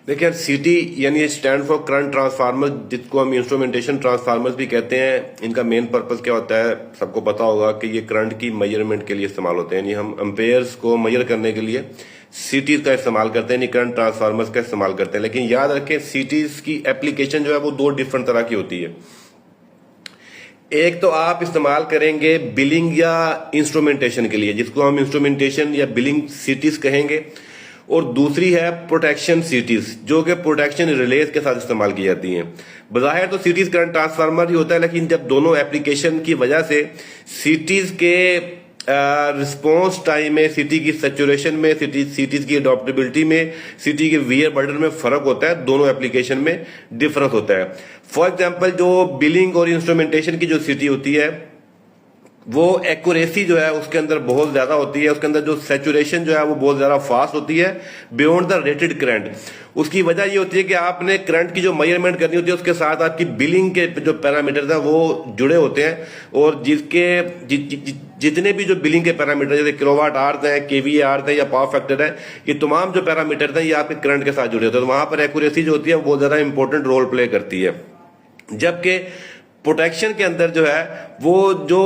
देखिए सीटी यानी स्टैंड फॉर करंट ट्रांसफार्मर, जिसको हम इंस्ट्रूमेंटेशन ट्रांसफार्मर्स भी कहते हैं। इनका मेन पर्पस क्या होता है, सबको पता होगा कि ये करंट की मेजरमेंट के लिए इस्तेमाल होते हैं। यानी हम एम्पेयर्स को मेजर करने के लिए सीटीज का इस्तेमाल करते हैं, यानी करंट ट्रांसफार्मर्स का इस्तेमाल करते हैं। लेकिन याद रखें, सीटीज की एप्लीकेशन जो है वो दो डिफरेंट तरह की होती है। एक तो आप इस्तेमाल करेंगे बिलिंग या इंस्ट्रूमेंटेशन के लिए, जिसको हम इंस्ट्रूमेंटेशन या बिलिंग सीटीज कहेंगे, और दूसरी है प्रोटेक्शन सीटीज, जो कि प्रोटेक्शन रिलेज के साथ इस्तेमाल की जाती हैं। बज़ाहिर तो सीटीज करंट ट्रांसफार्मर ही होता है, लेकिन जब दोनों एप्लीकेशन की वजह से सीटीज के रिस्पॉन्स टाइम में, सिटी की सेचुरेशन में, सिटीज की अडॉप्टेबिलिटी में, सिटी के वीयर बर्डन में फर्क होता है, दोनों एप्लीकेशन में डिफरेंस होता है। फॉर एग्जांपल, जो बिलिंग और इंस्ट्रूमेंटेशन की जो सिटी होती है, वो एक्यूरेसी जो है उसके अंदर बहुत ज्यादा होती है, उसके अंदर जो सेचुरेशन जो है वो बहुत ज्यादा फास्ट होती है बियॉन्ड द रेटेड करंट। उसकी वजह ये होती है कि आपने करंट की जो मेजरमेंट करनी होती है, उसके साथ आपकी बिलिंग के जो पैरामीटर्स हैं वो जुड़े होते हैं, और जितने भी जो बिलिंग के पैरामीटर, जैसे किलोवाट आवर्स हैं, केवीए आवर्स है या पावर फैक्टर है, ये तमाम जो पैरामीटर्स हैं ये आपके करंट के साथ जुड़े होते हैं। तो वहां पर एक्यूरेसी जो होती है वो बहुत ज्यादा इंपॉर्टेंट रोल प्ले करती है। जबकि प्रोटेक्शन के अंदर जो है वो जो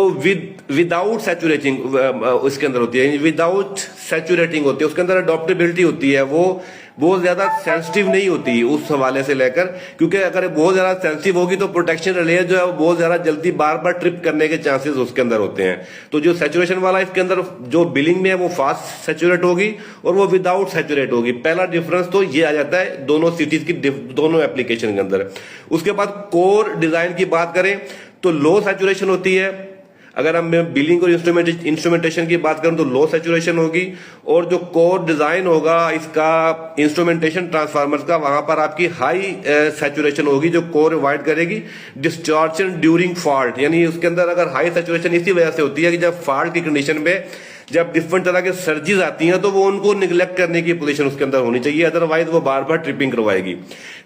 विदाउट सैचुरेटिंग उसके अंदर होती है, विदाउट सैचुरेटिंग होती है, उसके अंदर अडॉप्टेबिलिटी होती है, वो बहुत ज्यादा सेंसिटिव नहीं होती उस हवाले से लेकर, क्योंकि अगर बहुत ज्यादा सेंसिटिव होगी तो प्रोटेक्शन रिले जो है वो बहुत ज्यादा जल्दी बार बार ट्रिप करने के चांसेस उसके अंदर होते हैं। तो जो सैचुरेशन वाला इसके अंदर जो बिलिंग में है वो फास्ट सैचुरेट होगी और वो विदाउट सैचुरेट होगी। पहला डिफरेंस तो ये आ जाता है दोनों सिटीज की, दोनों एप्लीकेशन के अंदर। उसके बाद कोर डिजाइन की बात करें तो लो सैचुरेशन होती है। अगर हम बिलिंग और इंस्ट्रूमेंटेशन की बात करें तो लो सैचुरेशन होगी, और जो कोर डिजाइन होगा इसका इंस्ट्रूमेंटेशन ट्रांसफार्मर्स का, वहां पर आपकी हाई सैचुरेशन होगी, जो कोर अवॉइड करेगी डिस्टॉर्शन ड्यूरिंग फॉल्ट। यानी उसके अंदर अगर हाई सैचुरेशन इसी वजह से होती है कि जब फॉल्ट की कंडीशन में जब डिफरेंट तरह के सर्जिज आती हैं तो वो उनको निगलेक्ट करने की पोजीशन उसके अंदर होनी चाहिए, अदरवाइज वो बार बार ट्रिपिंग करवाएगी।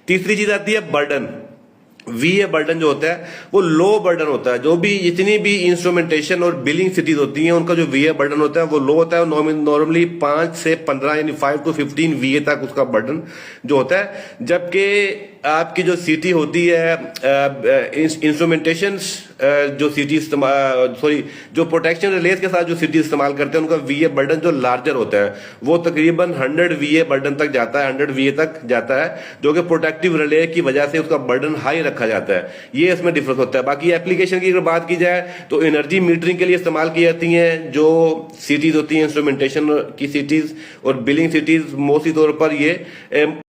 तीसरी चीज आती है बर्डन। वीए बर्डन जो होता है वो लो बर्डन होता है। जो भी जितनी भी इंस्ट्रूमेंटेशन और बिलिंग सिटीज होती हैं उनका जो वीए बर्डन होता है वो लो होता है। नॉर्मली 5 से 15 यानी 5 to 15 वीए तक उसका बर्डन जो होता है। जबकि आपकी जो सिटी होती है इंस्ट्रूमेंटेशन जो सिटी जो प्रोटेक्शन रिलेज के साथ जो सिटी इस्तेमाल करते हैं उनका वीए बर्डन जो लार्जर होता है वो तकरीबन 100 वीए बर्डन तक जाता है, 100 वीए तक जाता है, जो कि प्रोटेक्टिव रिले की वजह से उसका बर्डन हाई रखा जाता है। ये इसमें डिफरेंस होता है। बाकी एप्लीकेशन की अगर बात की जाए तो एनर्जी मीटरिंग के लिए इस्तेमाल की जाती हैं जो सिटीज होती हैं, इंस्ट्रूमेंटेशन की सिटीज और बिलिंग सिटीज मोस्टली तौर पर ये